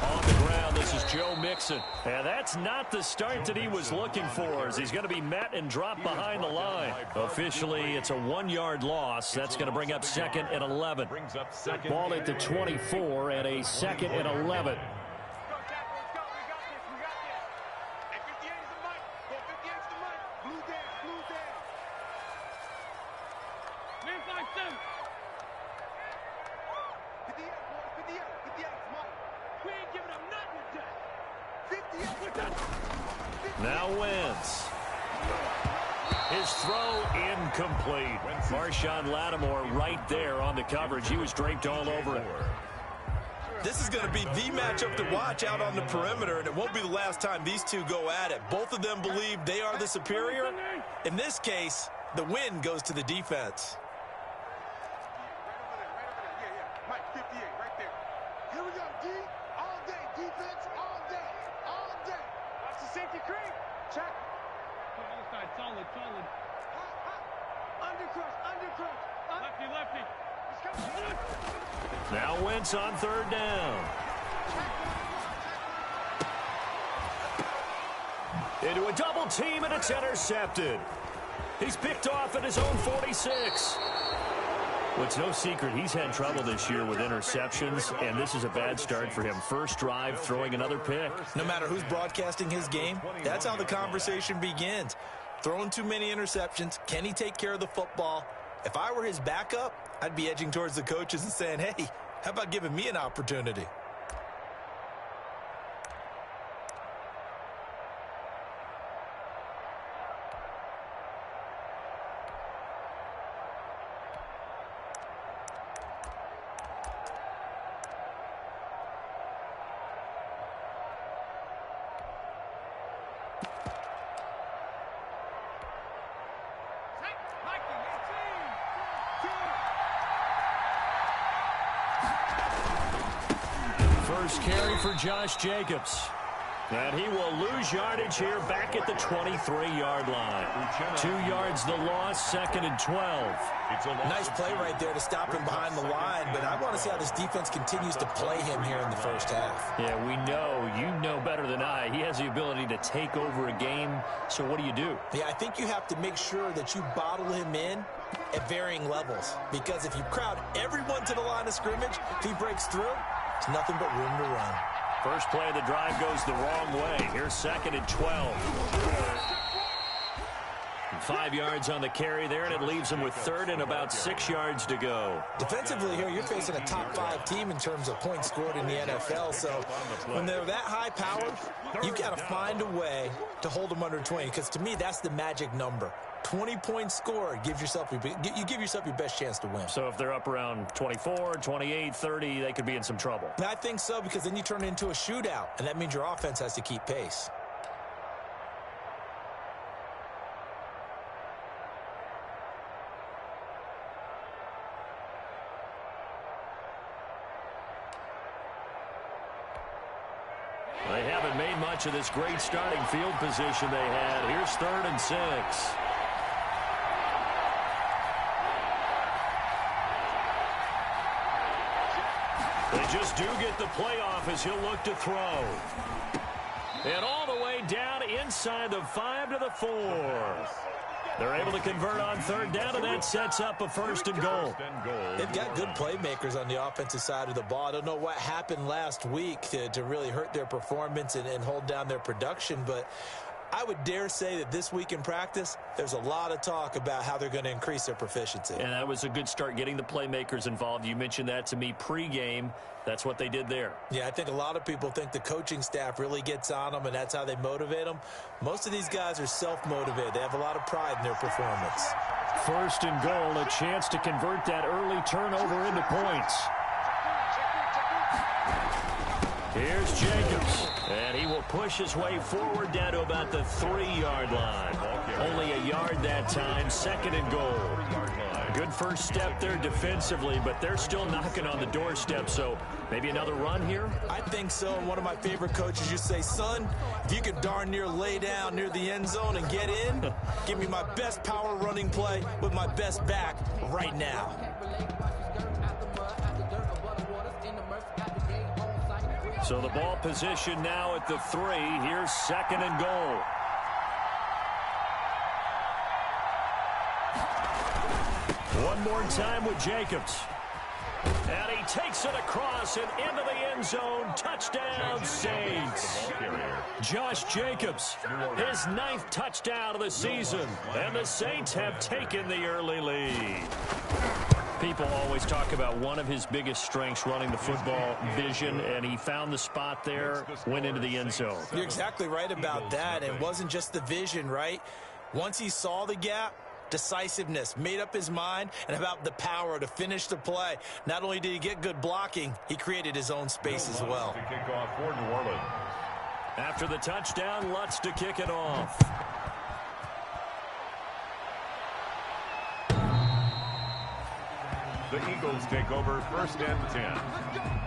On the ground, this is Joe Mixon. And that's not the start that he was looking for, as he's going to be met and dropped behind the line. Officially, it's a 1-yard loss. That's going to bring up 2nd and 11. Ball at the 24 and a 2nd and 11. Now wins. His throw incomplete. Marshawn Lattimore right there on the coverage. He was draped all over it. This is going to be the matchup to watch out on the perimeter, and it won't be the last time these two go at it. Both of them believe they are the superior. In this case, the win goes to the defense. Now Wentz on 3rd down. Into a double team, and it's intercepted. He's picked off at his own 46. Well, it's no secret he's had trouble this year with interceptions, and this is a bad start for him. First drive, throwing another pick. No matter who's broadcasting his game, that's how the conversation begins. Throwing too many interceptions. Can he take care of the football? If I were his backup, I'd be edging towards the coaches and saying, hey, how about giving me an opportunity? First carry for Josh Jacobs. And he will lose yardage here back at the 23-yard line. 2 yards the loss, 2nd and 12. Nice play right there to stop him behind the line, but I want to see how this defense continues to play him here in the first half. Yeah, we know, you know better than I, he has the ability to take over a game. So what do you do? Yeah, I think you have to make sure that you bottle him in at varying levels, because if you crowd everyone to the line of scrimmage, if he breaks through, it's nothing but room to run. First play of the drive goes the wrong way. Here's 2nd and 12. 5 yards on the carry there, and it leaves him with 3rd and about 6 yards to go. Defensively here, you're facing a top 5 team in terms of points scored in the NFL. So when they're that high powered, you got to find a way to hold them under 20, because to me, that's the magic number. 20 points scored, you give yourself your best chance to win. So if they're up around 24, 28, 30, they could be in some trouble. I think so, because then you turn it into a shootout, and that means your offense has to keep pace. They haven't made much of this great starting field position they had. Here's 3rd and 6. They just do get the playoff as he'll look to throw. And all the way down inside the 5 to the 4. They're able to convert on 3rd down, and that sets up a 1st and goal. They've got good playmakers on the offensive side of the ball. I don't know what happened last week to really hurt their performance and hold down their production, but I would dare say that this week in practice, there's a lot of talk about how they're going to increase their proficiency. And that was a good start, getting the playmakers involved. You mentioned that to me pregame. That's what they did there. Yeah, I think a lot of people think the coaching staff really gets on them, and that's how they motivate them. Most of these guys are self-motivated. They have a lot of pride in their performance. 1st and goal, a chance to convert that early turnover into points. Here's Jacobs, and he will push his way forward down to about the 3-yard line. Only a yard that time, 2nd and goal. Good first step there defensively, but they're still knocking on the doorstep, so maybe another run here? I think so, and one of my favorite coaches used to say, son, if you can darn near lay down near the end zone and get in, give me my best power running play with my best back right now. So the ball position now at the 3. Here's 2nd and goal. One more time with Jacobs. And he takes it across and into the end zone. Touchdown, Saints. Josh Jacobs, his 9th touchdown of the season. And the Saints have taken the early lead. People always talk about one of his biggest strengths running the football, vision, and he found the spot there, went into the end zone. You're exactly right about that. It wasn't just the vision, right? Once he saw the gap, decisiveness, made up his mind, and about the power to finish the play. Not only did he get good blocking, he created his own space as well. After the touchdown, Lutz to kick it off. The Eagles take over 1st and 10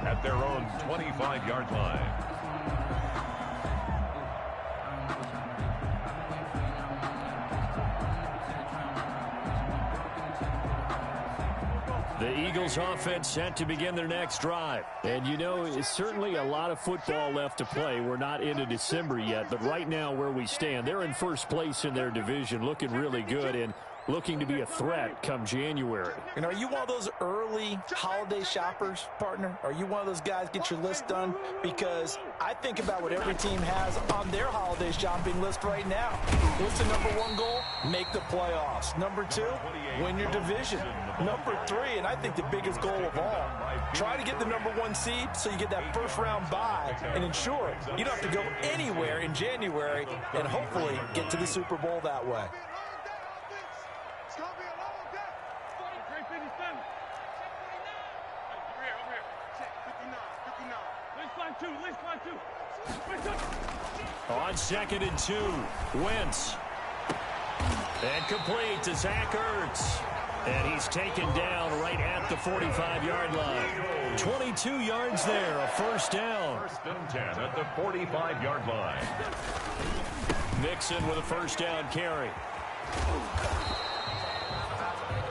at their own 25-yard line. The Eagles offense set to begin their next drive. And, you know, it's certainly a lot of football left to play. We're not into December yet, but right now where we stand, they're in first place in their division, looking really good and looking to be a threat come January. And are you one of those early holiday shoppers, partner? Are you one of those guys get your list done? Because I think about what every team has on their holiday shopping list right now. What's the #1 goal? Make the playoffs. #2, win your division. #3, and I think the biggest goal of all, try to get the #1 seed so you get that first-round bye and ensure you don't have to go anywhere in January and hopefully get to the Super Bowl that way. On 2nd and 2, Wentz. And complete to Zach Ertz. And he's taken down right at the 45-yard line. 22 yards there, a first down. 1st and 10 at the 45-yard line. Mixon with a first down carry.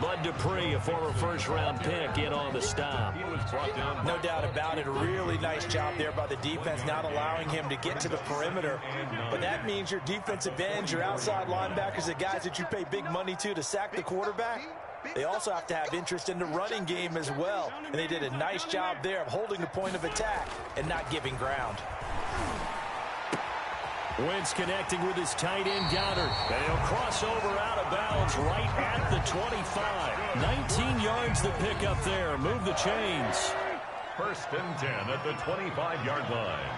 Bud Dupree, a former first-round pick, in on the stop. No doubt about it. A really nice job there by the defense, not allowing him to get to the perimeter. But that means your defensive ends, your outside linebackers, the guys that you pay big money to sack the quarterback, they also have to have interest in the running game as well. And they did a nice job there of holding the point of attack and not giving ground. Wentz connecting with his tight end Goddard. And he'll cross over out of bounds right at the 25. 19 yards to pick up there. Move the chains. 1st and 10 at the 25-yard line.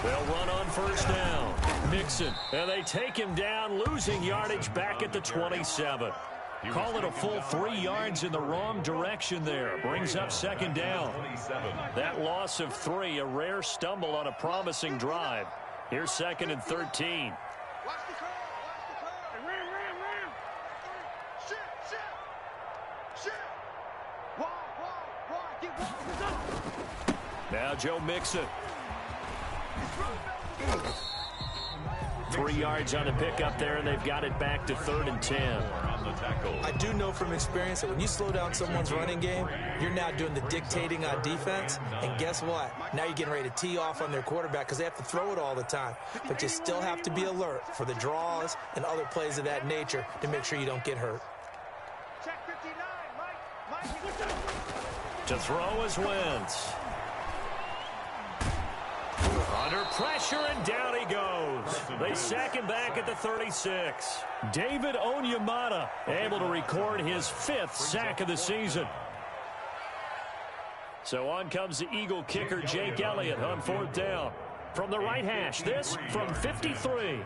They'll run on first down. Mixon. And they take him down, losing yardage back at the 27. Call it a full 3 yards in the wrong direction there. Brings up 2nd down. That loss of 3, a rare stumble on a promising drive. Here's 2nd and 13. Now Joe Mixon. 3 yards on the pickup there, and they've got it back to 3rd and 10. I do know from experience that when you slow down someone's running game, you're now doing the dictating on defense. And guess what? Now you're getting ready to tee off on their quarterback because they have to throw it all the time. But you still have to be alert for the draws and other plays of that nature to make sure you don't get hurt. To throw is Wentz. Under pressure, and down he goes. They sack him back at the 36. David Onyemata able to record his 5th sack of the season. So on comes the Eagle kicker, Jake Elliott, on 4th down. From the right hash, this from 53.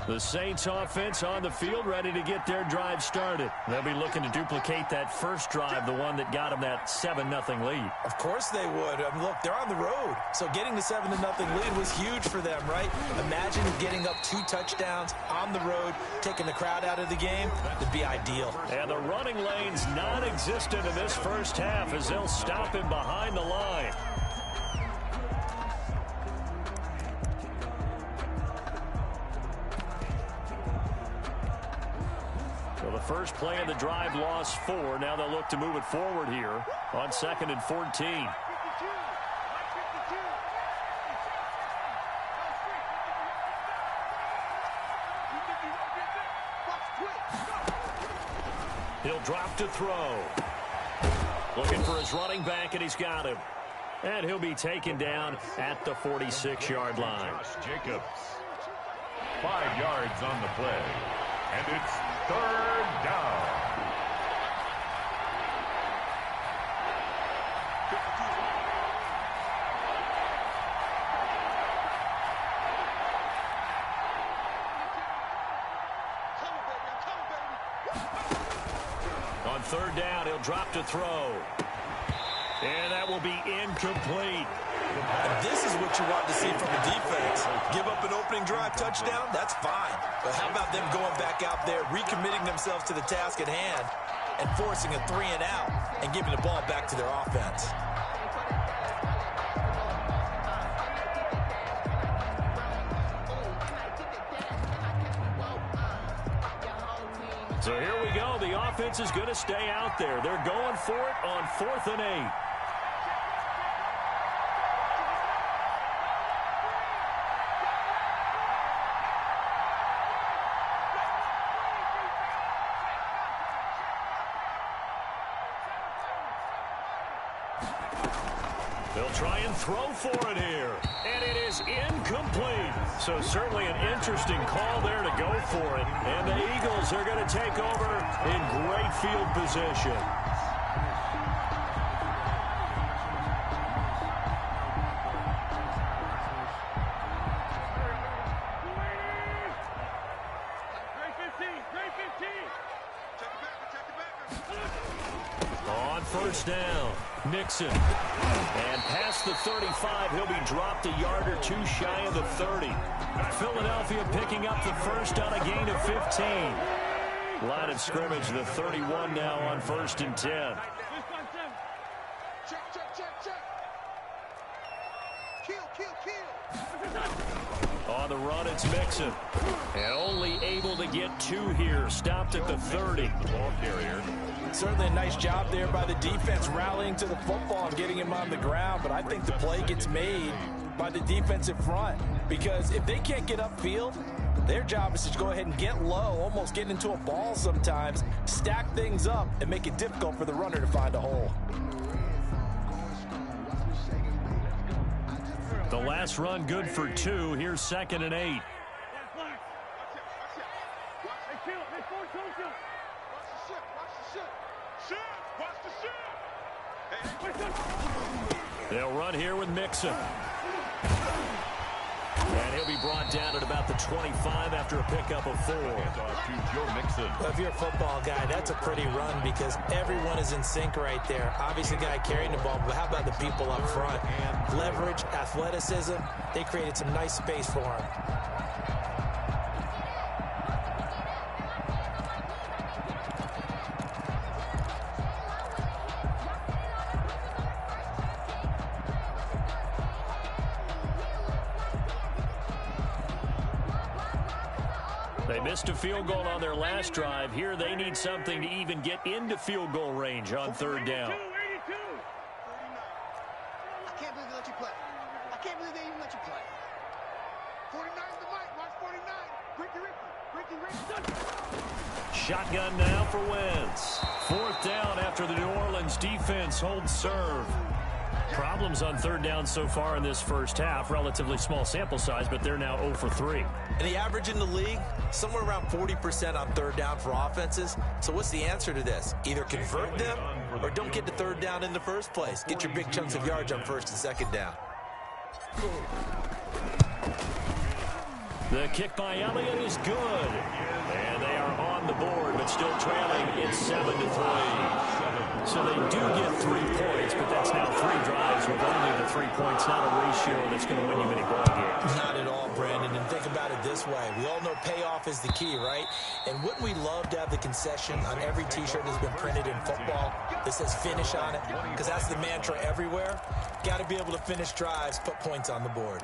The Saints offense on the field, ready to get their drive started. They'll be looking to duplicate that first drive, the one that got them that 7-0 lead. Of course they would. Look, they're on the road, so getting the 7-0 lead was huge for them, right? Imagine getting up 2 touchdowns on the road, taking the crowd out of the game. That'd be ideal. And the running lane's non-existent in this first half as they'll stop him behind the line. The first play of the drive lost 4. Now they'll look to move it forward here on 2nd and 14. He'll drop to throw. Looking for his running back, and he's got him. And he'll be taken down at the 46-yard line. Jacobs. 5 yards on the play. And it's 3rd down. On 3rd down, he'll drop to throw. And that will be incomplete. And this is what you want to see from a defense. Give up an opening drive touchdown, that's fine. But how about them going back out there, recommitting themselves to the task at hand, and forcing a 3-and-out and giving the ball back to their offense? So here we go. The offense is going to stay out there. They're going for it on 4th and 8. They'll try and throw for it here. And it is incomplete. So certainly an interesting call there to go for it. And the Eagles are going to take over in great field position. On 1st down, Mixon. And past the 35, he'll be dropped a yard or 2 shy of the 30. Philadelphia picking up the first on a gain of 15. Line of scrimmage, the 31 now on 1st and 10. On the run, it's Mixon. And only able to get 2 here. Stopped at the 30. Ball carrier. Certainly a nice job there by the defense rallying to the football and getting him on the ground. But I think the play gets made by the defensive front. Because if they can't get upfield, their job is to go ahead and get low, almost get into a ball sometimes, stack things up, and make it difficult for the runner to find a hole. The last run good for 2. Here's 2nd and 8. They'll run here with Mixon. And he'll be brought down at about the 25 after a pickup of 4. Well, if you're a football guy, that's a pretty run because everyone is in sync right there. Obviously, the guy carrying the ball, but how about the people up front? Leverage, athleticism, they created some nice space for him. They missed a field goal on their last drive. Here they need something to even get into field goal range on 3rd down. I can't believe they let you play. I can't believe they even let you play. 49 the mic. Watch 49. Ricky. Shotgun now for Wentz. 4th down after the New Orleans defense holds serve. Problems on 3rd down so far in this first half. Relatively small sample size, but they're now 0 for 3. And the average in the league, somewhere around 40% on 3rd down for offenses. So what's the answer to this? Either convert them or don't get to 3rd down in the first place. Get your big chunks of yards on 1st and 2nd down. The kick by Elliott is good. And they are on the board, but still trailing. It's 7-3. So they do get 3 points, but that's now 3 drives with only the 3 points. Not a ratio that's going to win you many ball games. Not at all, Brandon. And think about it this way. We all know payoff is the key, right? And wouldn't we love to have the concession on every T-shirt that's been printed in football that says finish on it? Because that's the mantra everywhere. Got to be able to finish drives, put points on the board.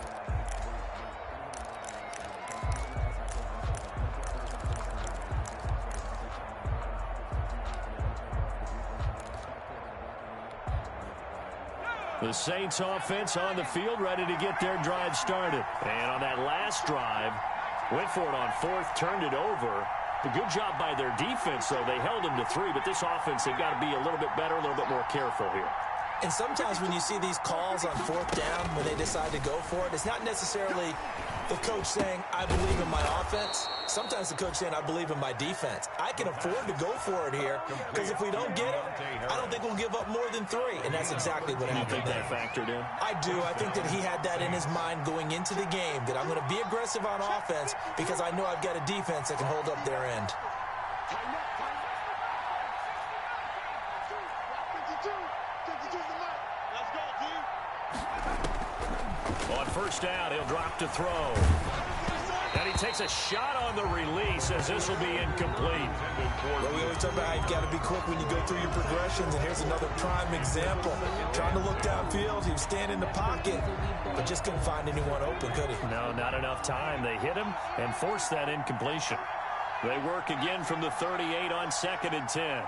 The Saints offense on the field, ready to get their drive started. And on that last drive, went for it on 4th, turned it over. A good job by their defense, though. They held them to 3, but this offense, they've got to be a little bit better, a little bit more careful here. And sometimes when you see these calls on 4th down, when they decide to go for it, it's not necessarily the coach saying, I believe in my offense. Sometimes the coach saying, I believe in my defense. I can afford to go for it here, because if we don't get it, I don't think we'll give up more than 3. And that's exactly what happened there. That factored in? I do. I think that he had that in his mind going into the game, that I'm going to be aggressive on offense because I know I've got a defense that can hold up their end. On 1st down, he'll drop to throw. And he takes a shot on the release as this will be incomplete. Well, we always talk about how you've got to be quick when you go through your progressions, and here's another prime example. Trying to look downfield, he was standing in the pocket, but just couldn't find anyone open, could he? No, not enough time. They hit him and forced that incompletion. They work again from the 38 on 2nd and 10.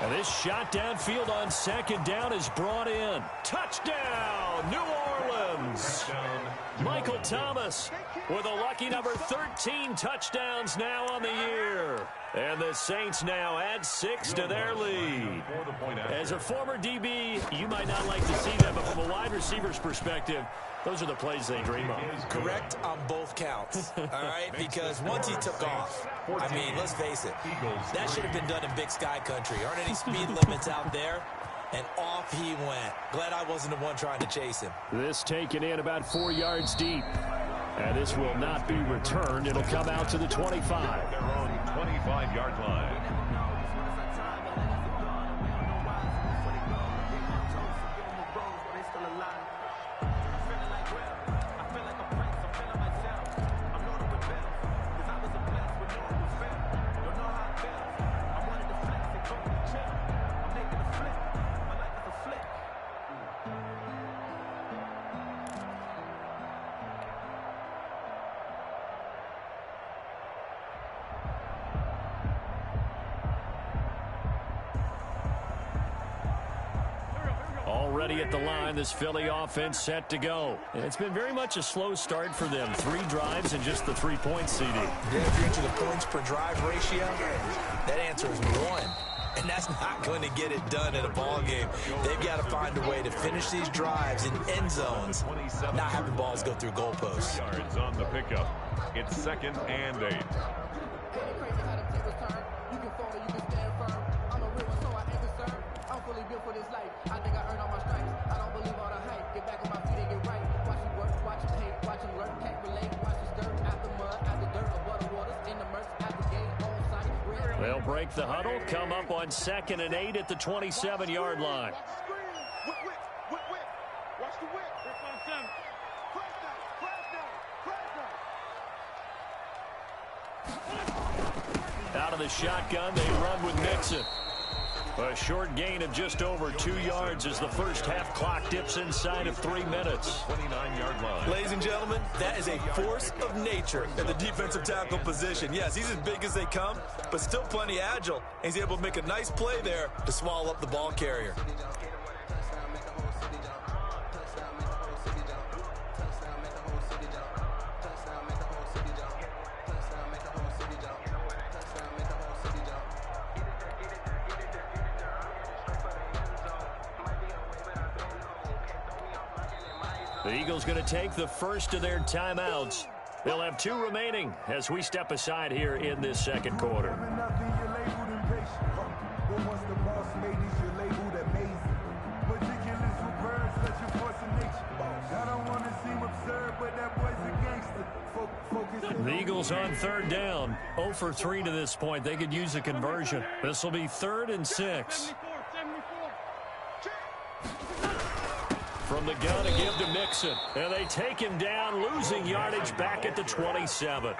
And this shot downfield on 2nd down is brought in. Touchdown, New Orleans. Michael Thomas with a lucky number 13 touchdowns now on the year. And the Saints now add 6 to their lead. As a former DB, you might not like to see that, but from a wide receiver's perspective, those are the plays they dream of. Correct on both counts, all right? Because once he took off, I mean, let's face it, that should have been done in Big Sky Country. Aren't any speed limits out there? And off he went. Glad I wasn't the one trying to chase him. This taken in about 4 yards deep. And this will not be returned. It'll come out to the 25. Their own 25-yard line. Already at the line, this Philly offense set to go. And it's been very much a slow start for them. 3 drives and just the 3 points, CD. Yeah, if you're into the points per drive ratio, that answer is 1. And that's not going to get it done in a ball game. They've got to find a way to finish these drives in end zones, not having balls go through goalposts. Yards on the pickup. It's 2nd and 8. They'll break the huddle, come up on 2nd and 8 at the 27-yard line. Out of the shotgun, they run with Mixon. A short gain of just over 2 yards as the first half clock dips inside of 3 minutes. 29-yard line. Ladies and gentlemen, that is a force of nature in the defensive tackle position. Yes, he's as big as they come, but still plenty agile. He's able to make a nice play there to swallow up the ball carrier. The Eagles going to take the first of their timeouts. They'll have 2 remaining as we step aside here in this second quarter. The Eagles on third down, 0 for 3 to this point. They could use a conversion. This will be 3rd and 6. From the gun to give to Mixon. And they take him down, losing yardage back at the 27.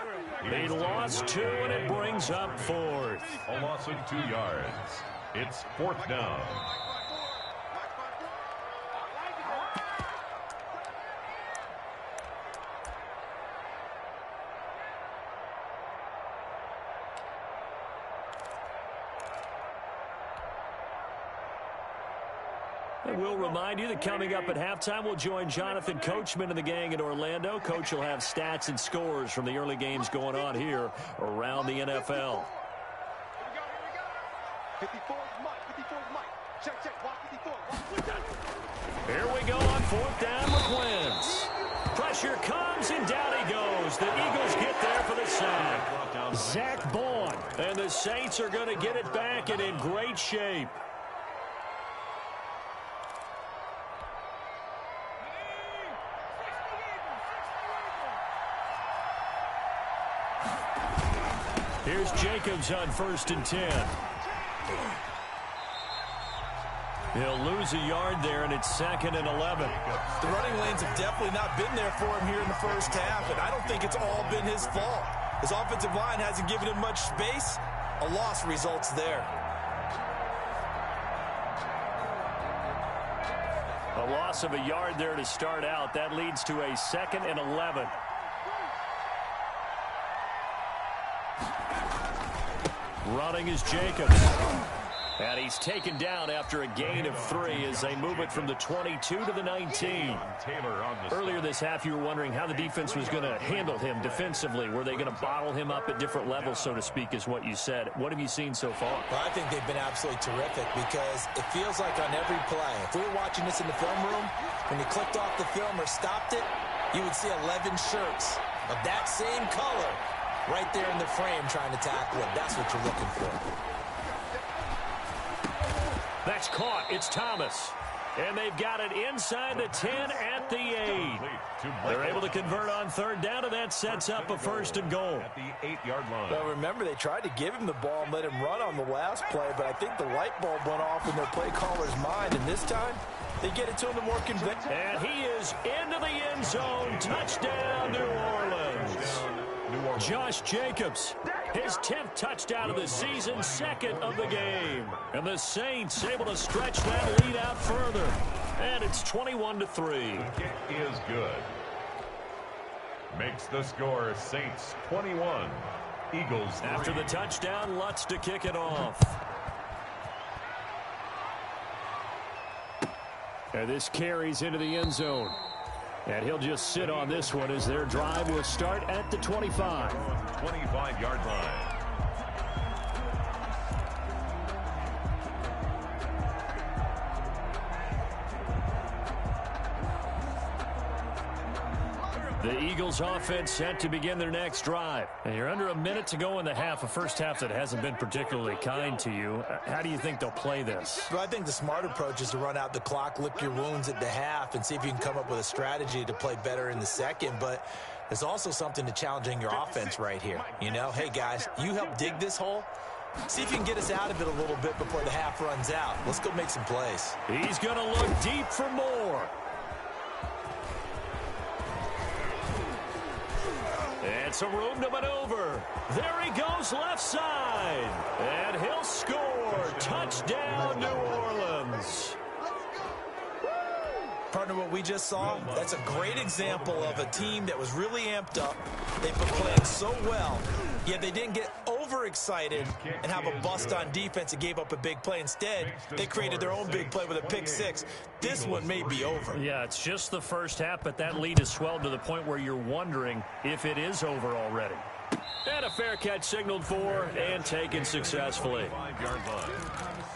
They lost 2, and it brings up 4th. A loss of 2 yards. It's 4th down. We'll remind you that coming up at halftime, we'll join Jonathan Coachman and the gang in Orlando. Coach will have stats and scores from the early games going on here around the NFL. Here we go. 54 Mike. 54 Mike. Check. Watch 54. Here we go on 4th down with Wentz. Pressure comes, and down he goes. The Eagles get there for the sack. Zach Bourne. And the Saints are going to get it back and in great shape. Here's Jacobs on 1st and 10. He'll lose a yard there, and it's 2nd and 11. The running lanes have definitely not been there for him here in the first half, and I don't think it's all been his fault. His offensive line hasn't given him much space. A loss results there. A loss of a yard there to start out. That leads to a 2nd and 11. Running is Jacobs. And he's taken down after a gain of 3 as they move it from the 22 to the 19. Earlier this half, you were wondering how the defense was going to handle him defensively. Were they going to bottle him up at different levels, so to speak, is what you said. What have you seen so far? Well, I think they've been absolutely terrific because it feels like on every play, if we were watching this in the film room, when you clicked off the film or stopped it, you would see 11 shirts of that same color right there in the frame trying to tackle it. That's what you're looking for. That's caught. It's Thomas. And they've got it inside the 10 at the 8. They're able to convert on 3rd down, and that sets up a 1st and goal. At the 8-yard line. Well, remember, they tried to give him the ball and let him run on the last play, but I think the light bulb went off in their play caller's mind, and this time they get it to him more convincing. And he is into the end zone. Touchdown, New Orleans. Josh Jacobs, his 10th touchdown of the season, 2nd of the game. And the Saints able to stretch that lead out further. And it's 21-3. The kick is good. Makes the score Saints 21, Eagles 3. After the touchdown, Lutz to kick it off. And this carries into the end zone. And he'll just sit on this one as their drive will start at the 25. 25-yard line. The Eagles offense set to begin their next drive. And you're under a minute to go in the half, a first half that hasn't been particularly kind to you. How do you think they'll play this? Well, I think the smart approach is to run out the clock, lick your wounds at the half, and see if you can come up with a strategy to play better in the second. But there's also something to challenging your offense right here. You know, hey, guys, you help dig this hole. See if you can get us out of it a little bit before the half runs out. Let's go make some plays. He's going to look deep for more. And some room to maneuver. There he goes left side. And he'll score. Touchdown, New Orleans. Partner, what we just saw, that's a great example of a team that was really amped up. They've been playing so well, yet they didn't get overexcited and have a bust on defense and gave up a big play. Instead, they created their own big play with a pick six. This one may be over. Yeah, it's just the first half, but that lead has swelled to the point where you're wondering if it is over already. And a fair catch signaled for and taken successfully. 5-yard line.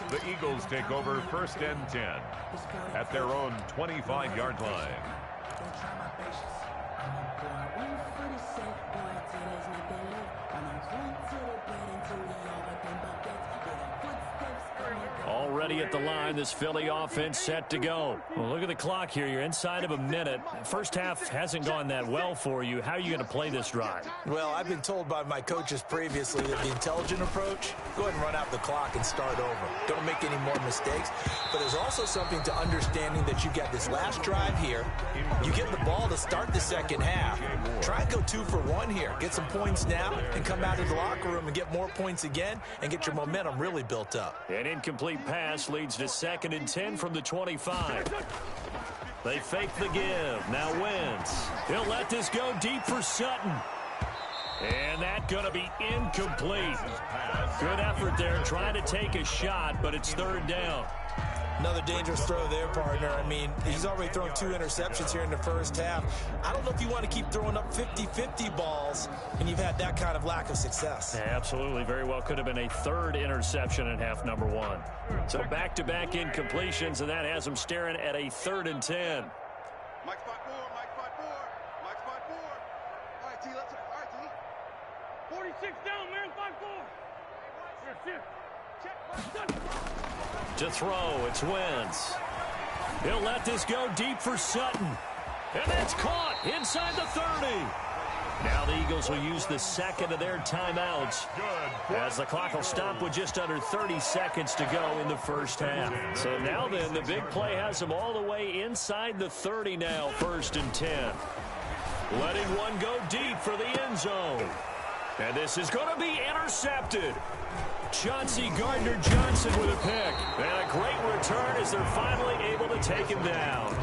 The Eagles take over 1st and 10 at their own 25-yard line. ready at the line. This Philly offense set to go. Well, look at the clock here. You're inside of a minute. First half hasn't gone that well for you. How are you going to play this drive? Well, I've been told by my coaches previously that the intelligent approach, go ahead and run out the clock and start over. Don't make any more mistakes. But there's also something to understanding that you got this last drive here. You get the ball to start the second half. Try and go 2 for 1 here. Get some points now and come out of the locker room and get more points again and get your momentum really built up. An incomplete pass leads to 2nd and 10 from the 25. They fake the give. Now Wentz. He'll let this go deep for Sutton. And that's going to be incomplete. Good effort there trying to take a shot, but it's 3rd down. Another dangerous throw there, partner. I mean, he's already thrown 2 interceptions here in the first half. I don't know if you want to keep throwing up 50-50 balls and you've had that kind of lack of success. Yeah, absolutely. Very well could have been a 3rd interception in half number 1. So back-to-back incompletions, and that has him staring at a 3rd and 10. Mike spot 4, Mike spot 4, Mike spot 4. All right, T, let's go. All right, T. 46 down, man, 5-4. Here, check. To throw, it's Wentz. He'll let this go deep for Sutton. And that's caught inside the 30. Now the Eagles will use the 2nd of their timeouts as the clock will stop with just under 30 seconds to go in the first half. So now then, the big play has them all the way inside the 30 now, 1st and 10. Letting one go deep for the end zone. And this is going to be intercepted. Chauncey Gardner-Johnson with a pick. And a great return as they're finally able to take him down.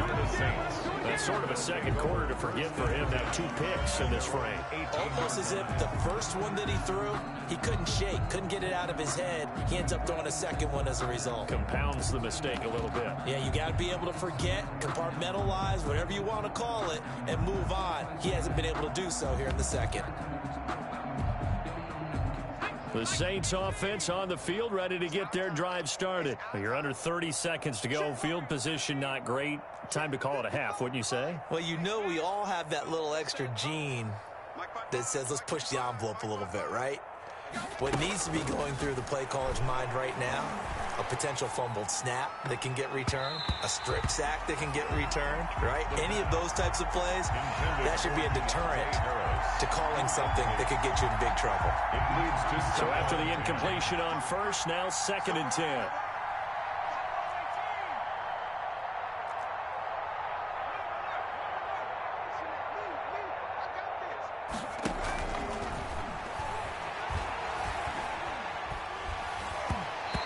That's sort of a second quarter to forget for him. Now 2 picks in this frame. Almost as if the first one that he threw, he couldn't shake, couldn't get it out of his head. He ends up throwing a second one as a result. Compounds the mistake a little bit. Yeah, you got to be able to forget, compartmentalize, whatever you want to call it, and move on. He hasn't been able to do so here in the second. The Saints offense on the field, ready to get their drive started. You're under 30 seconds to go. Field position not great. Time to call it a half, wouldn't you say? Well, you know we all have that little extra gene that says let's push the envelope a little bit, right? What needs to be going through the play caller's mind right now, a potential fumbled snap that can get returned, a strip sack that can get returned, right? Any of those types of plays, that should be a deterrent to calling something that could get you in big trouble. So after the incompletion on first, now 2nd and 10.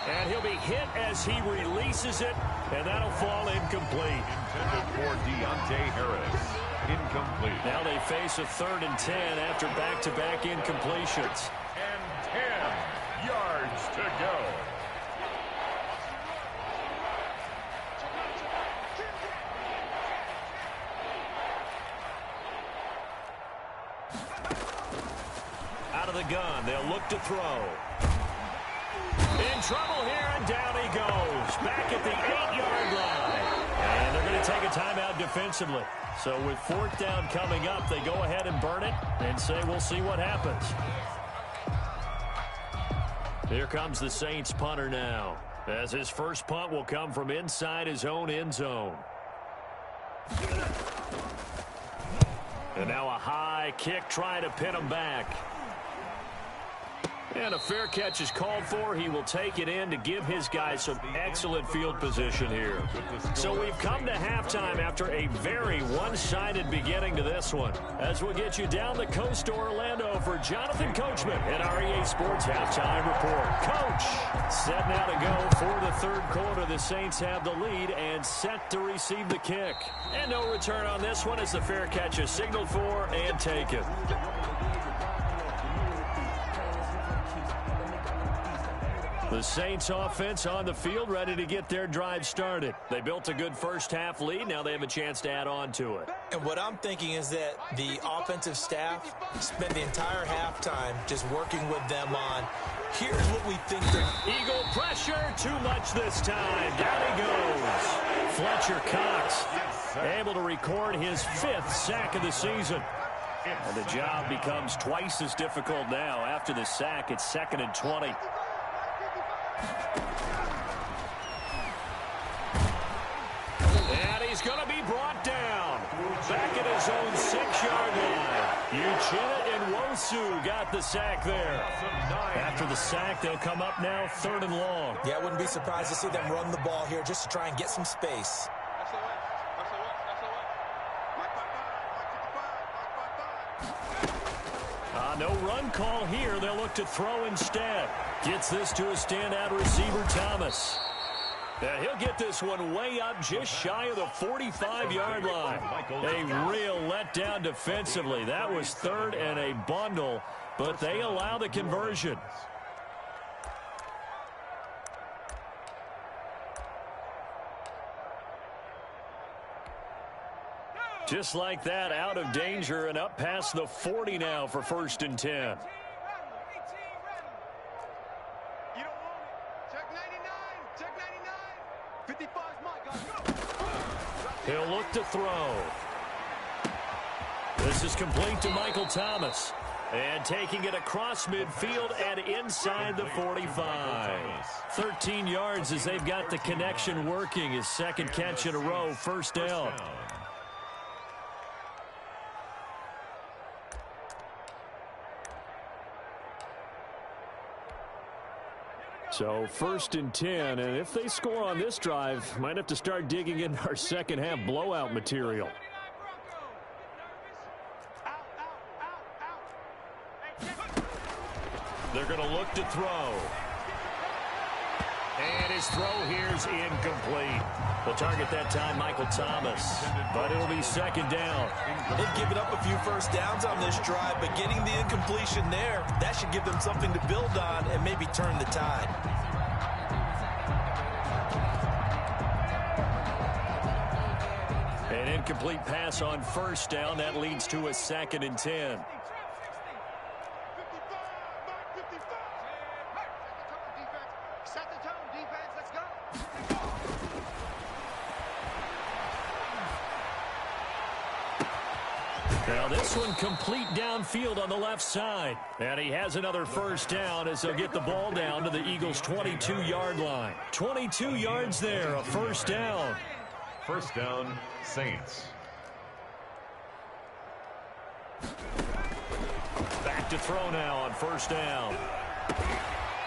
And he'll be hit as he releases it, and that'll fall incomplete. Intended for Deontay Harris. Incomplete. Now they face a 3rd and 10 after back-to-back incompletions. And 10 yards to go. Out of the gun, they'll look to throw. In trouble here, and down he goes. Back at the 8-yard line. And they're going to take a timeout defensively. So with 4th down coming up, they go ahead and burn it and say we'll see what happens. Here comes the Saints punter now, as his first punt will come from inside his own end zone. And now a high kick trying to pin him back. And a fair catch is called for. He will take it in to give his guys some excellent field position here. So we've come to halftime after a very one-sided beginning to this one. As we'll get you down the coast to Orlando for Jonathan Coachman at our EA Sports Halftime Report. Coach, set now to go for the 3rd quarter. The Saints have the lead and set to receive the kick. And no return on this one as the fair catch is signaled for and taken. The Saints offense on the field, ready to get their drive started. They built a good first half lead. Now they have a chance to add on to it. And what I'm thinking is that the offensive staff spent the entire halftime just working with them on, here's what we think they're... Eagle pressure, too much this time. Down he goes. Fletcher Cox able to record his 5th sack of the season. And the job becomes twice as difficult now. After the sack, it's 2nd and 20. he's going to be brought down. Back at his own 6-yard line. Uchenna Nwosu got the sack there. After the sack, they'll come up now 3rd and long. Yeah, I wouldn't be surprised to see them run the ball here just to try and get some space. No run call here. They'll look to throw instead. Gets this to a standout receiver, Thomas. He'll get this one way up just shy of the 45-yard line. A real letdown defensively. That was 3rd and a bundle, but they allow the conversion. Just like that, out of danger and up past the 40 now for 1st and 10. You don't want it. Check 99. Check 99. 55's my guy. Go. He'll look to throw. This is complete to Michael Thomas. And taking it across midfield and inside the 45. 13 yards as they've got the connection working. His 2nd catch in a row, 1st down. So 1st and 10, and if they score on this drive, might have to start digging in our second half blowout material. They're going to look to throw. And his throw here's incomplete. We'll target that time Michael Thomas, but it'll be 2nd down. They've given up a few 1st downs on this drive, but getting the incompletion there, that should give them something to build on and maybe turn the tide. An incomplete pass on 1st down. That leads to a 2nd and 10. Now this one complete downfield on the left side. And he has another 1st down as they'll get the ball down to the Eagles' 22-yard line. 22 yards there, a 1st down. 1st down, Saints. Back to throw now on 1st down.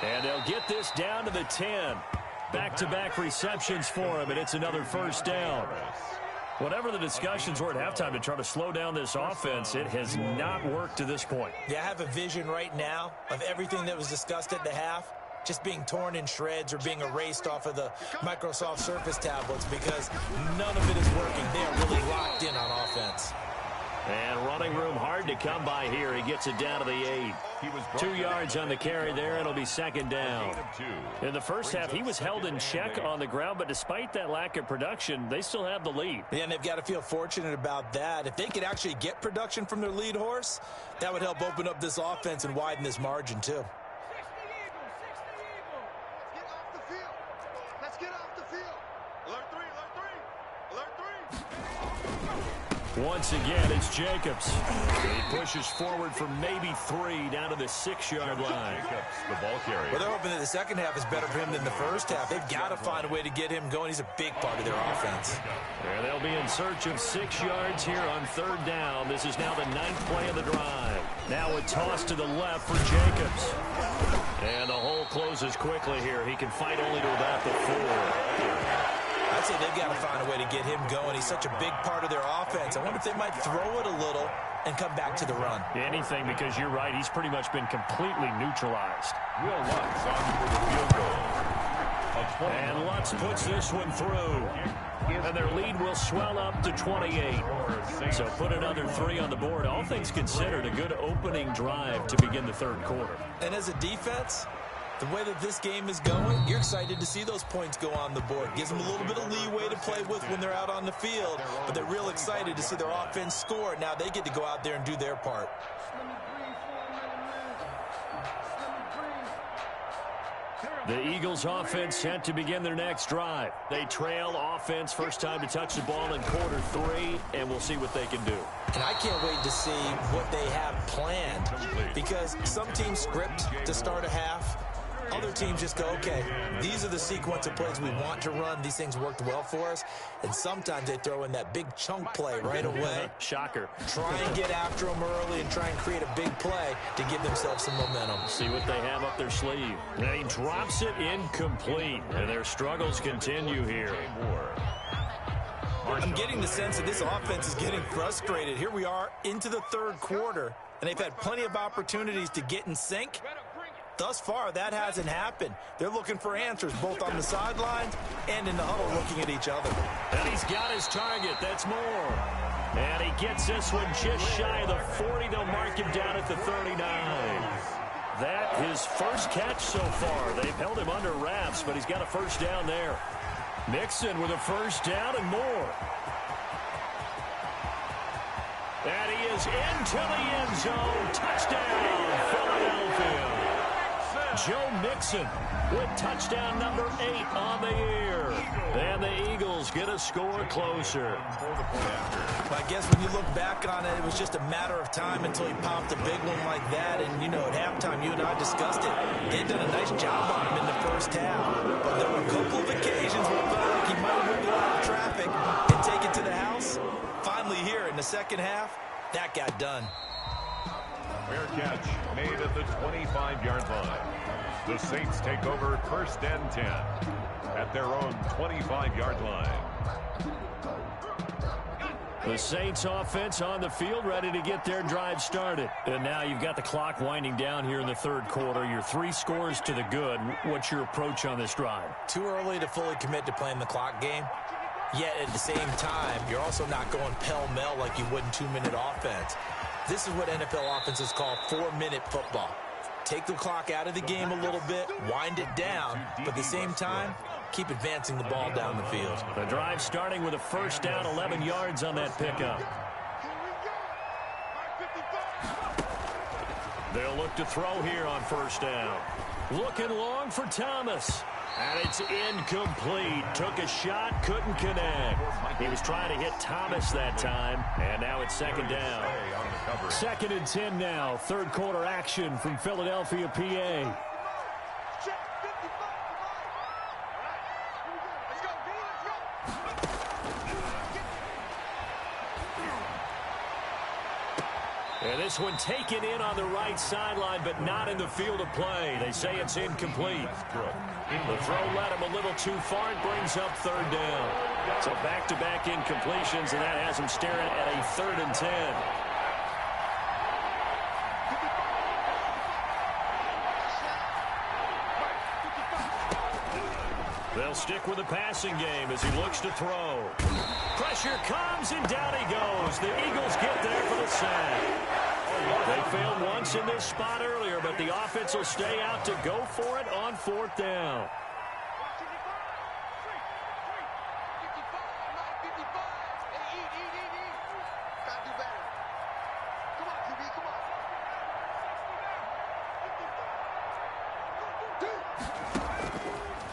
And they'll get this down to the 10. Back-to-back receptions for him, and it's another 1st down. Whatever the discussions were at halftime to try to slow down this offense, it has not worked to this point. Yeah, I have a vision right now of everything that was discussed at the half just being torn in shreds or being erased off of the Microsoft Surface tablets because none of it is working. They are really locked in on offense. And running room hard to come by here. He gets it down to the 8. 2 yards on the carry there. It'll be 2nd down. In the 1st half, he was held in check on the ground, but despite that lack of production, they still have the lead. Yeah, and they've got to feel fortunate about that. If they could actually get production from their lead horse, that would help open up this offense and widen this margin, too. Let's get off the field. Alert 3, alert 3, alert 3. Once again, it's Jacobs. He pushes forward for maybe 3 down to the 6-yard line. Jacobs, the ball carrier. Well, they're hoping that the second half is better for him than the 1st half. They've got to find a way to get him going. He's a big part of their offense. And they'll be in search of 6 yards here on 3rd down. This is now the 9th play of the drive. Now a toss to the left for Jacobs. And the hole closes quickly here. He can fight only to about the 4. I'd say they've got to find a way to get him going. He's such a big part of their offense. I wonder if they might throw it a little and come back to the run. Anything, because you're right. He's pretty much been completely neutralized. Will Lutz on for the field goal. And Lutz puts this one through. And their lead will swell up to 28. So put another 3 on the board. All things considered, a good opening drive to begin the 3rd quarter. And as a defense, the way that this game is going, you're excited to see those points go on the board. Gives them a little bit of leeway to play with when they're out on the field, but they're real excited to see their offense score. Now they get to go out there and do their part. The Eagles offense set to begin their next drive. They trail offense, first time to touch the ball in quarter 3, and we'll see what they can do. And I can't wait to see what they have planned, because some teams script to start a half, Other teams just go, okay, these are the sequence of plays we want to run. These things worked well for us. And sometimes they throw in that big chunk play right away. Shocker. Try and get after them early and try and create a big play to give themselves some momentum. See what they have up their sleeve. And he drops it incomplete. And their struggles continue here. I'm getting the sense that this offense is getting frustrated. Here we are into the third quarter, and they've had plenty of opportunities to get in sync. Thus far, that hasn't happened. They're looking for answers both on the sidelines and in the huddle looking at each other. And he's got his target. That's more. And he gets this one just shy of the 40. They'll mark him down at the 39. That his first catch so far. They've held him under wraps, but he's got a first down there. Mixon with a first down and more. And he is into the end zone. Touchdown, Philadelphia. Joe Mixon with touchdown number 8 on the year. And the Eagles get a score closer. I guess when you look back on it, it was just a matter of time until he popped a big one like that. And, you know, at halftime, you and I discussed it. They'd done a nice job on him in the first half. But there were a couple of occasions where it felt like he might have moved out of traffic and take it to the house. Finally here in the second half, that got done. Fair catch made at the 25-yard line. The Saints take over 1st and 10 at their own 25-yard line. The Saints offense on the field ready to get their drive started. And now you've got the clock winding down here in the third quarter. Your 3 scores to the good. What's your approach on this drive? Too early to fully commit to playing the clock game. Yet at the same time, you're also not going pell-mell like you would in 2-minute offense. This is what NFL offenses call 4-minute football. Take the clock out of the game a little bit, wind it down, but at the same time, keep advancing the ball down the field. The drive starting with a first down, 11 yards on that pickup. They'll look to throw here on first down. Looking long for Thomas. And it's incomplete. Took a shot, couldn't connect. He was trying to hit Thomas that time, and now it's second down. 2nd and 10 now. Third quarter action from Philadelphia, PA. And this one taken in on the right sideline, but not in the field of play. They say it's incomplete. The throw led him a little too far. It brings up third down. So back-to-back incompletions, and that has him staring at a 3rd and 10. They'll stick with the passing game as he looks to throw. Pressure comes, and down he goes. The Eagles get there for the sack. They failed once in this spot earlier, but the offense will stay out to go for it on 4th down.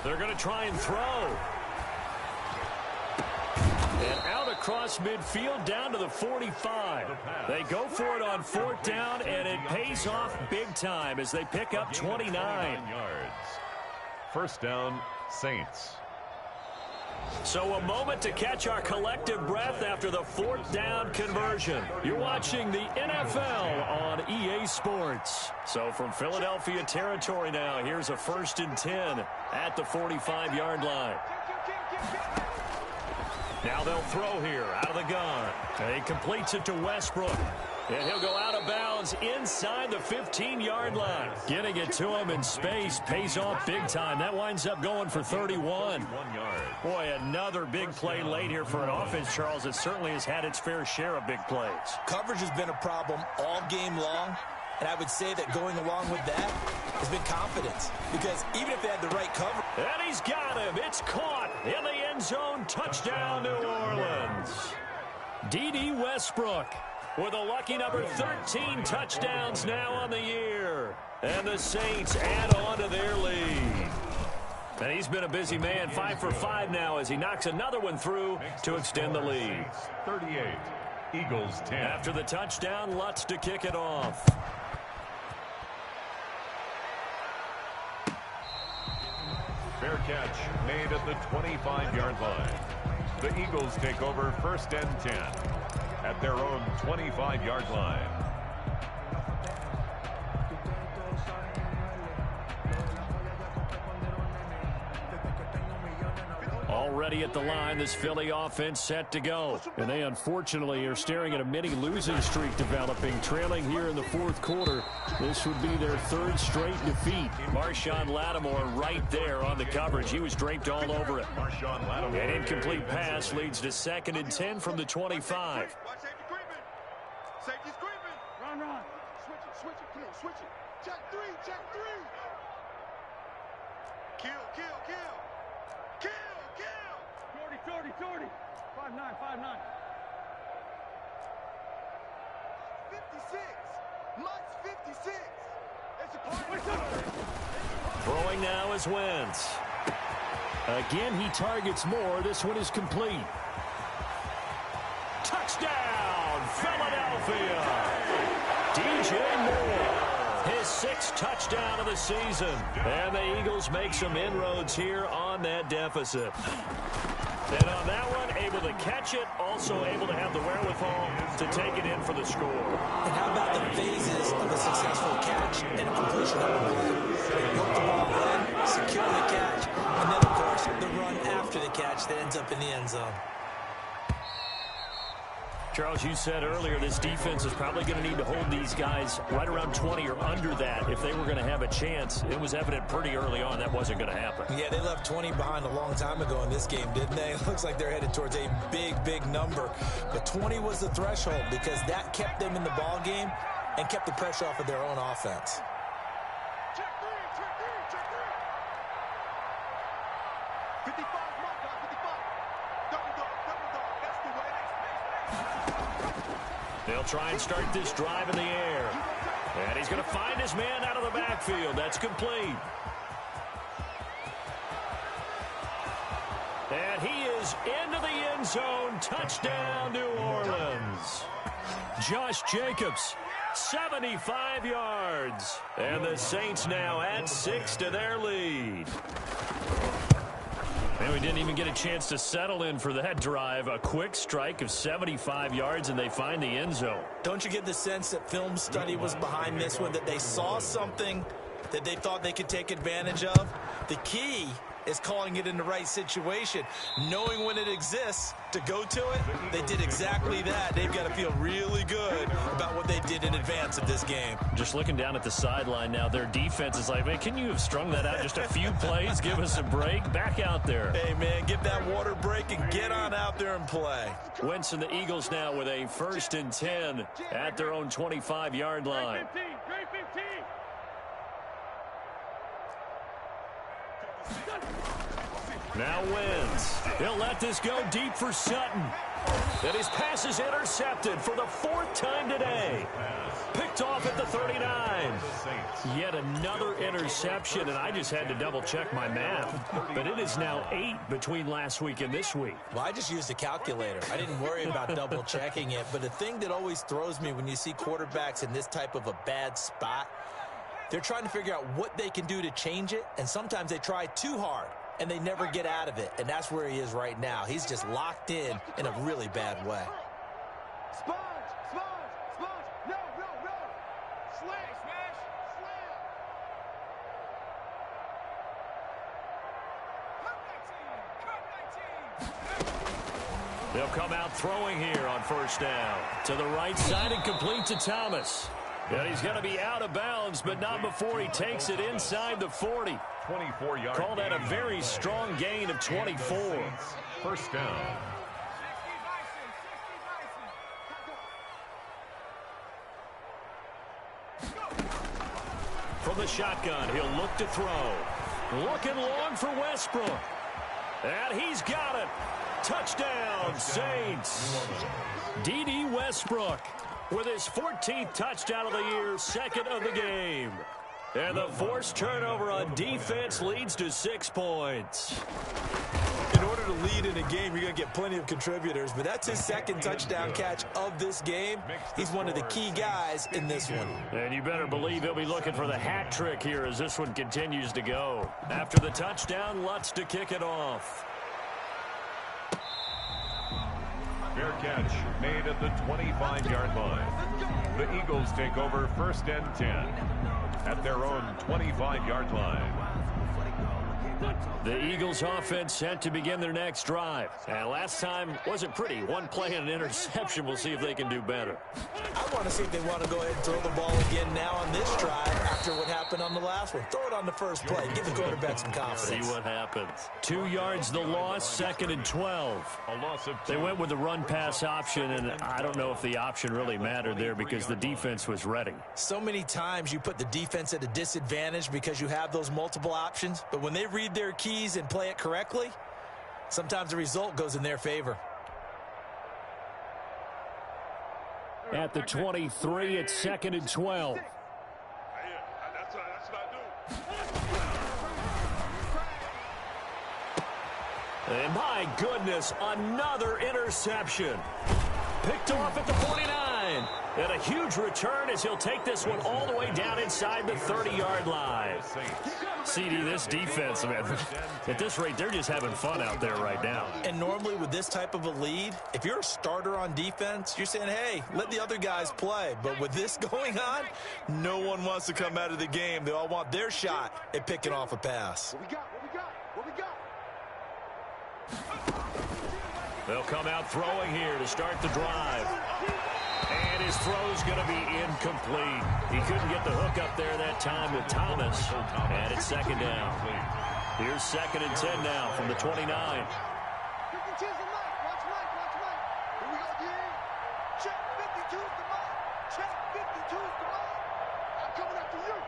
They're going to try and throw. And out across midfield down to the 45. They go for it on 4th down, and it pays off big time as they pick up 29 yards. First down, Saints. So a moment to catch our collective breath after the 4th down conversion. You're watching the NFL on EA Sports. So from Philadelphia territory now, here's a 1st and 10 at the 45-yard line. Now they'll throw here out of the gun. And he completes it to Westbrook. And he'll go out of bounds inside the 15-yard line. Getting it to him in space pays off big time. That winds up going for 31. 1 yard. Boy, another big play late here for an offense, Charles, that certainly has had its fair share of big plays. Coverage has been a problem all game long, and I would say that going along with that has been confidence. Because even if they had the right cover. And he's got him. It's caught in the end zone. Touchdown, New Orleans. D.D. Westbrook with a lucky number 13 touchdowns now on the year. And the Saints add on to their lead. And he's been a busy man, 5 for 5 now as he knocks another one through to extend the lead. 38, Eagles 10. After the touchdown, Lutz to kick it off. Fair catch made at the 25-yard line. The Eagles take over 1st and 10 at their own 25-yard line. Already at the line, this Philly offense set to go. And they unfortunately are staring at a mini losing streak developing, trailing here in the 4th quarter. This would be their 3rd straight defeat. Marshawn Lattimore right there on the coverage. He was draped all over it. An incomplete pass leads to 2nd and 10 from the 25. Safety's creeping. Run. Switch it. Come on, switch it. Check three. Kill. 40. 5-9. 56. Much 56. It's a Throwing now is Wentz. Again, he targets more. This one is complete. Touchdown, Philadelphia. DJ Moore. His 6th touchdown of the season. And the Eagles make some inroads here on that deficit. And on that one, able to catch it, also able to have the wherewithal to take it in for the score. And how about the phases of a successful catch and a completion of a play? Hook the ball in, secure the catch, and then, of course, the run after the catch that ends up in the end zone. Charles, you said earlier this defense is probably going to need to hold these guys right around 20 or under that if they were going to have a chance. It was evident pretty early on that wasn't going to happen. Yeah, they left 20 behind a long time ago in this game, didn't they? It looks like they're headed towards a big number. But 20 was the threshold because that kept them in the ball game and kept the pressure off of their own offense. Check three. 55, mark out, 55. Double dog. That's the way. They'll try and start this drive in the air. And he's going to find his man out of the backfield. That's complete. And he is into the end zone. Touchdown, New Orleans. Josh Jacobs, 75 yards. And the Saints now add 6 to their lead. And we didn't even get a chance to settle in for that drive. A quick strike of 75 yards, and they find the end zone. Don't you get the sense that film study was behind this one, that they saw something that they thought they could take advantage of? The key is calling it in the right situation, knowing when it exists to go to it. They did exactly that. They've got to feel really good about what they did in advance of this game. Just looking down at the sideline now, their defense is like, man, can you have strung that out just a few plays? Give us a break. Back out there. Hey, man, give that water break and get on out there and play. Wentz and the Eagles now with a 1st and 10 at their own 25-yard line. Great 15. Now Wentz. He'll let this go deep for Sutton. And his pass is intercepted for the 4th time today. Picked off at the 39. Yet another interception, and I just had to double-check my math. But it is now 8 between last week and this week. Well, I just used a calculator. I didn't worry about double-checking it. But the thing that always throws me when you see quarterbacks in this type of a bad spot, they're trying to figure out what they can do to change it, and sometimes they try too hard, and they never get out of it, and that's where he is right now. He's just locked in a really bad way. Sponge. No. Slam. They'll come out throwing here on 1st down. To the right side and complete to Thomas. And he's going to be out of bounds, but not before he takes it inside the 40. 24-yard. Call that a very strong gain of 24. 1st down. From the shotgun, he'll look to throw. Looking long for Westbrook. And he's got it. Touchdown, Saints. D.D. Westbrook with his 14th touchdown of the year, 2nd of the game. And the forced turnover on defense leads to 6 points. In order to lead in a game, you're going to get plenty of contributors, but that's his second touchdown catch of this game. He's one of the key guys in this one. And you better believe he'll be looking for the hat trick here as this one continues to go. After the touchdown, Lutz to kick it off. Fair catch made at the 25-yard line. The Eagles take over 1st and 10 at their own 25-yard line. The Eagles offense set to begin their next drive. And last time wasn't pretty. One play and an interception. We'll see if they can do better. I want to see if they want to go ahead and throw the ball again now on this drive after what happened on the last one. Throw it on the first play. Give the quarterback some confidence. See what happens. 2 yards the loss, 2nd and 12. A loss of 2. They went with the run-pass option, and I don't know if the option really mattered there because the defense was ready. So many times you put the defense at a disadvantage because you have those multiple options, but when they read their keys and play it correctly, sometimes the result goes in their favor. At the 23, it's 2nd and 12. That's what I do. And my goodness, another interception. Picked off at the 49. And a huge return as he'll take this one all the way down inside the 30-yard line. CD, this defense, man, at this rate, they're just having fun out there right now. And normally with this type of a lead, if you're a starter on defense, you're saying, hey, let the other guys play. But with this going on, no one wants to come out of the game. They all want their shot at picking off a pass. What we got? What we got? They'll come out throwing here to start the drive. And his throw's going to be incomplete. He couldn't get the hook up there that time with Thomas. And it's 2nd down. Here's 2nd and 10 now from the 29. 52's the mic. Watch Mike. Here we go, D. Check 52's the mic. Check 52's the mic. I'm coming after you.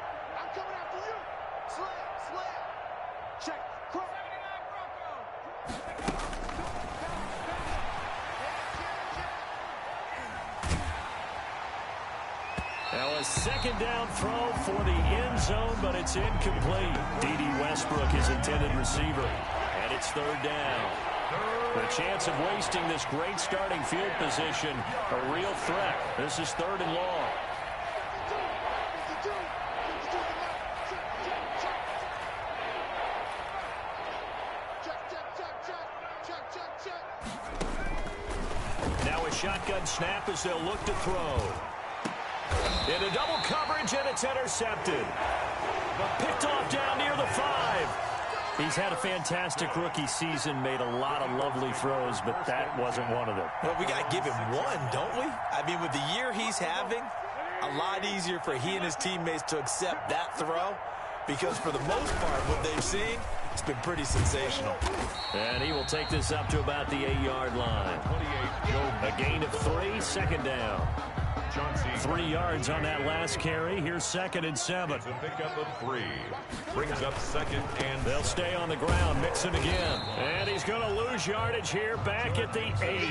Slam. Check. Cross. 79 Bronco. Now a 2nd down throw for the end zone, but it's incomplete. D.D. Westbrook is intended receiver, and it's 3rd down. The chance of wasting this great starting field position, a real threat. This is 3rd and long. Now a shotgun snap as they'll look to throw. Into double coverage, and it's intercepted. Picked off down near the 5. He's had a fantastic rookie season, made a lot of lovely throws, but that wasn't one of them. Well, we got to give him one, don't we? I mean, with the year he's having, a lot easier for he and his teammates to accept that throw because for the most part, what they've seen, it's been pretty sensational. And he will take this up to about the 8-yard line. A gain of 3, 2nd down. 3 yards on that last carry. Here's 2nd and 7. It's a pickup of 3. Brings up 2nd and they'll stay on the ground. Mixon again. And he's going to lose yardage here back at the 8.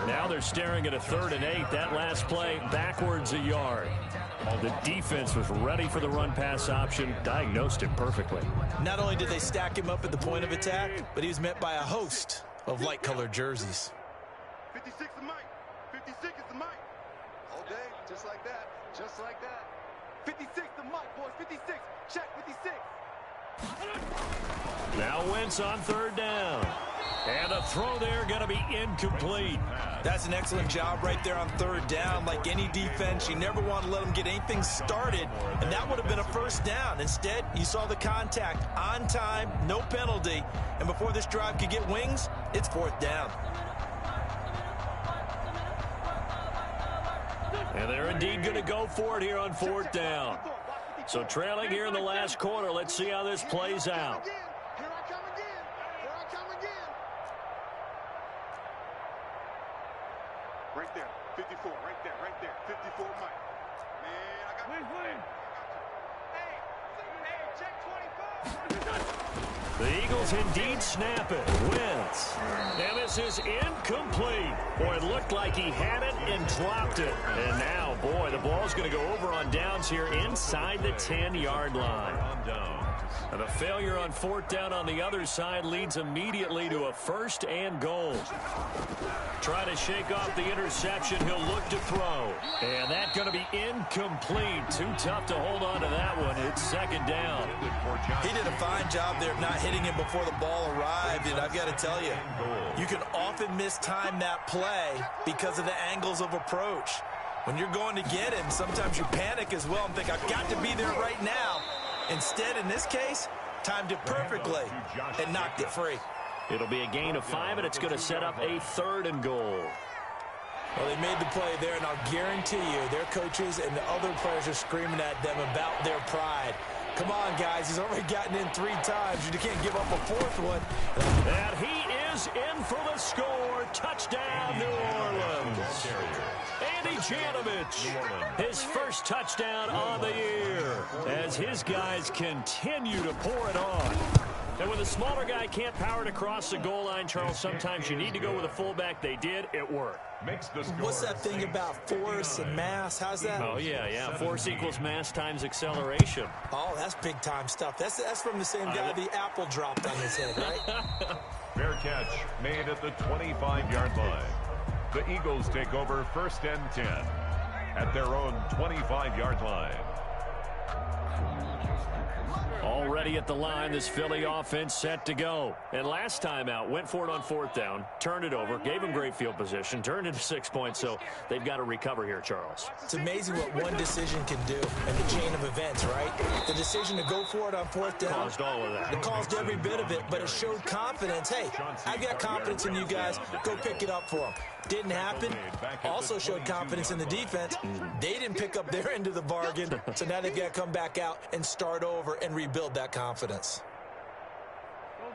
Now they're staring at a 3rd and 8. That last play backwards a yard. The defense was ready for the run-pass option, diagnosed it perfectly. Not only did they stack him up at the point of attack, but he was met by a host of light-colored jerseys. 56 the mic. 56 is the mic. All day, just like that. 56 the mic, boys. 56. Check 56. Now Wentz on 3rd down. And a throw there going to be incomplete. That's an excellent job right there on 3rd down. Like any defense, you never want to let them get anything started, and that would have been a 1st down. Instead, you saw the contact on time, no penalty, and before this drive could get wings, it's 4th down. And they're indeed going to go for it here on 4th down. So trailing here in the last quarter, let's see how this plays out. Here I come again. Right there. 54. Right there. 54 mic. Man, I got... The The Eagles indeed snap it. Wins. And this is incomplete. Boy, it looked like he had it and dropped it. And now, boy, the ball's going to go over on downs here inside the 10-yard line. And the failure on 4th down on the other side leads immediately to a 1st and goal. Trying to shake off the interception. He'll look to throw. And that's going to be incomplete. Too tough to hold on to that one. It's 2nd down. He did a fine job there of not hitting him before the ball arrived. And I've got to tell you, you can often mistime that play because of the angles of approach. When you're going to get him, sometimes you panic as well and think, I've got to be there right now. Instead, in this case, timed it perfectly and knocked it free. It'll be a gain of 5, and it's going to set up a 3rd and goal. Well, they made the play there, and I'll guarantee you their coaches and the other players are screaming at them about their pride. Come on, guys. He's already gotten in 3 times. You can't give up a 4th one. And he is in for the score. Touchdown, New Orleans. Andy Janovich, his first touchdown on the year as his guys continue to pour it on. And when the smaller guy can't power it across the goal line, Charles, sometimes you need to go with a fullback. They did. It worked. What's that thing about force and mass? How's that? Oh, yeah. Force equals mass times acceleration. Oh, that's big-time stuff. That's from the same guy the apple dropped on his head, right? Fair catch made at the 25-yard line. The Eagles take over 1st and 10 at their own 25-yard line. Already at the line, this Philly offense set to go. And last time out, went for it on 4th down, turned it over, gave them great field position, turned into 6 points, so they've got to recover here, Charles. It's amazing what one decision can do in the chain of events, right? The decision to go for it on 4th down. Caused all of that. It caused every bit of it, but it showed confidence. Hey, I've got confidence in you guys. Go pick it up for them. Didn't happen. Also showed confidence in the defense. They didn't pick up their end of the bargain, so now they've got to come back out and start over and rebuild that confidence.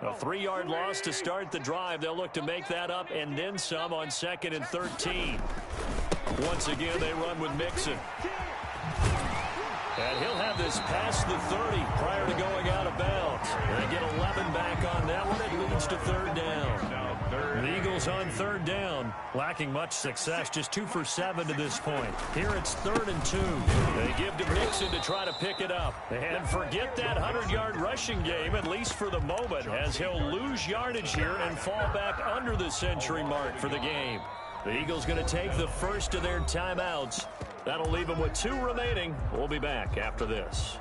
A 3-yard loss to start the drive. They'll look to make that up and then some on 2nd and 13. Once again, they run with Mixon. And he'll have this past the 30 prior to going out of bounds. They get 11 back on that one. It leads to 3rd down. The Eagles on 3rd down, lacking much success, just 2 for 7 to this point. Here it's 3rd and 2. They give to Mixon to try to pick it up. And forget that 100-yard rushing game, at least for the moment, as he'll lose yardage here and fall back under the century mark for the game. The Eagles going to take the first of their timeouts. That'll leave them with 2 remaining. We'll be back after this.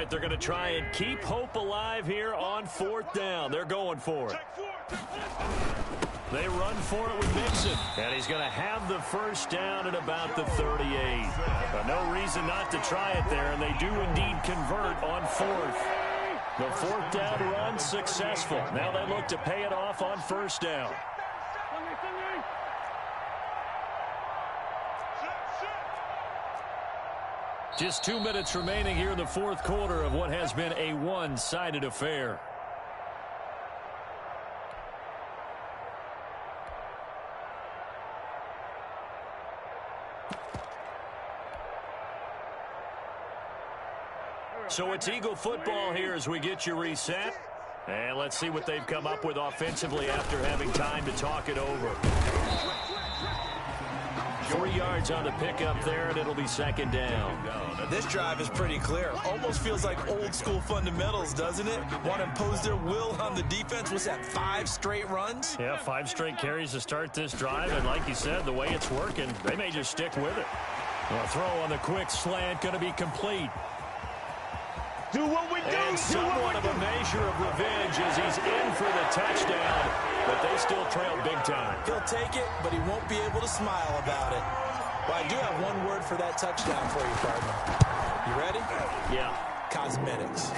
They're going to try and keep hope alive here on 4th down. They're going for it. They run for it with Mixon. And he's going to have the first down at about the 38. But no reason not to try it there, and they do indeed convert on 4th. The 4th down run successful. Now they look to pay it off on 1st down. Just 2 minutes remaining here in the 4th quarter of what has been a one-sided affair. So it's Eagle football here as we get you reset. And let's see what they've come up with offensively after having time to talk it over. 3 yards on the pickup there, and it'll be 2nd down. This drive is pretty clear. Almost feels like old school fundamentals, doesn't it? Want to impose their will on the defense. Was that 5 straight runs? Yeah, 5 straight carries to start this drive, and like you said, the way it's working, they may just stick with it. A throw on the quick slant going to be complete. Do what we do. And somewhat of a measure of revenge as he's in for the touchdown, but they still trail big time. He'll take it, but he won't be able to smile about it. Well, I do have one word for that touchdown for you, partner. You ready? Yeah. cosmetics.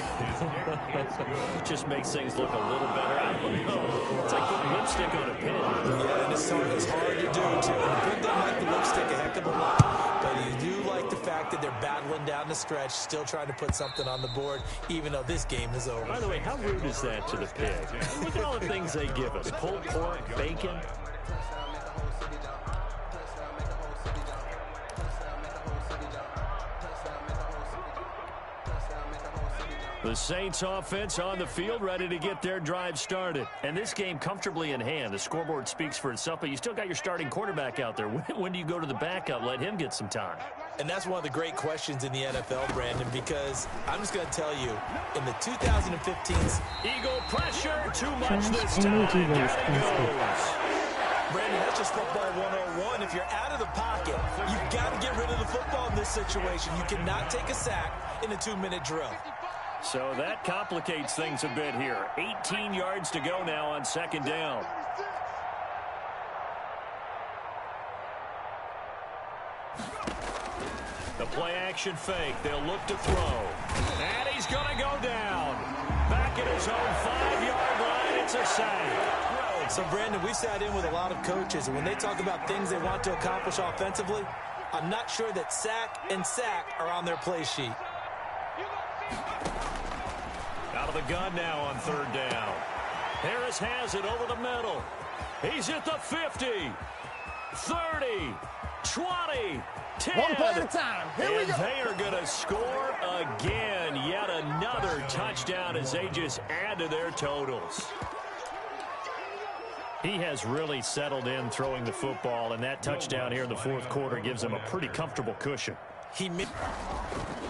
It just makes things look a little better. I don't know. It's like putting lipstick on a pin. Yeah, and it's hard to do, too. And the pin doesn't like the lipstick a heck of a lot. But you do like the fact that they're battling down the stretch, still trying to put something on the board, even though this game is over. By the way, how rude is that to the pig? Look at all the things they give us. Pulled pork, bacon. The Saints offense on the field, ready to get their drive started. And this game comfortably in hand. The scoreboard speaks for itself, but you still got your starting quarterback out there. When do you go to the backup? Let him get some time. And that's one of the great questions in the NFL, Brandon, because I'm just going to tell you, in the 2015's Eagle pressure, too much this time. Down it goes. Brandon, that's just football 101. If you're out of the pocket, you've got to get rid of the football in this situation. You cannot take a sack in a 2-minute drill. So that complicates things a bit here. 18 yards to go now on second down. The play-action fake. They'll look to throw. And he's going to go down. Back at his own 5-yard line. It's a sack. So, Brandon, we sat in with a lot of coaches, and when they talk about things they want to accomplish offensively, I'm not sure that sack and sack are on their play sheet. Out of the gun now on third down. Harris has it over the middle. He's at the 50, 30, 20, 10. One play at a time. Here we go. They are going to score again. Yet another touchdown as they just add to their totals. He has really settled in throwing the football, and that touchdown here in the fourth quarter gives him a pretty comfortable cushion.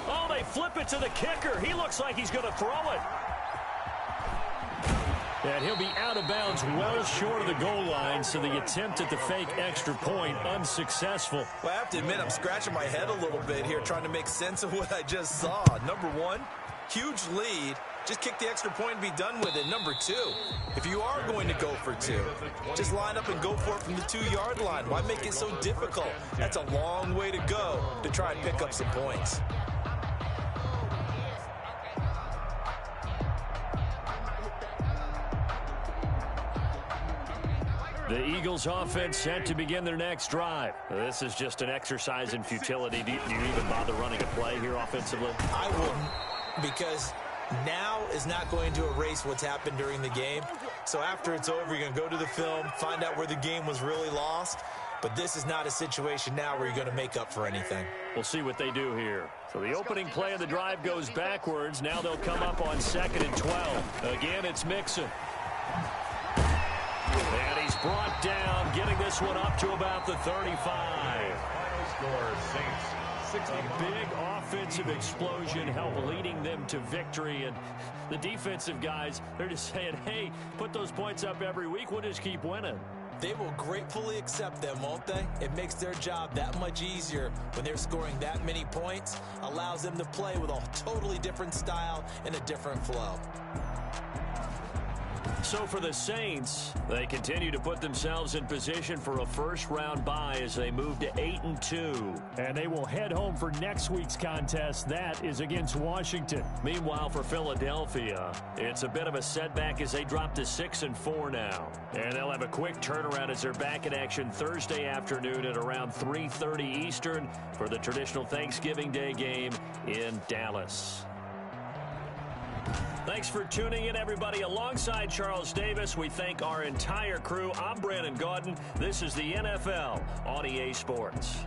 Oh, they flip it to the kicker. He looks like he's going to throw it. And he'll be out of bounds well short of the goal line, so the attempt at the fake extra point unsuccessful. Well, I have to admit, I'm scratching my head a little bit here trying to make sense of what I just saw. Number one, huge lead. Just kick the extra point and be done with it. Number two, if you are going to go for two, just line up and go for it from the 2-yard line. Why make it so difficult? That's a long way to go to try and pick up some points. The Eagles offense set to begin their next drive. This is just an exercise in futility. Do you even bother running a play here offensively? I wouldn't, because now is not going to erase what's happened during the game. So after it's over, you're going to go to the film, find out where the game was really lost. But this is not a situation now where you're going to make up for anything. We'll see what they do here. So the opening play of the drive goes backwards. Now they'll come up on 2nd and 12. Again, it's Mixon. And he's brought down, getting this one up to about the 35. Final score, Saints 60. A big offensive explosion helped leading them to victory. And the defensive guys, they're just saying, hey, put those points up every week. We'll just keep winning. They will gratefully accept them, won't they? It makes their job that much easier when they're scoring that many points. Allows them to play with a totally different style and a different flow. So for the Saints, they continue to put themselves in position for a first-round bye as they move to 8-2. And they will head home for next week's contest. That is against Washington. Meanwhile, for Philadelphia, it's a bit of a setback as they drop to 6-4 now. And they'll have a quick turnaround as they're back in action Thursday afternoon at around 3:30 Eastern for the traditional Thanksgiving Day game in Dallas. Thanks for tuning in, everybody. Alongside Charles Davis, we thank our entire crew. I'm Brandon Gaudin. This is the NFL on EA Sports.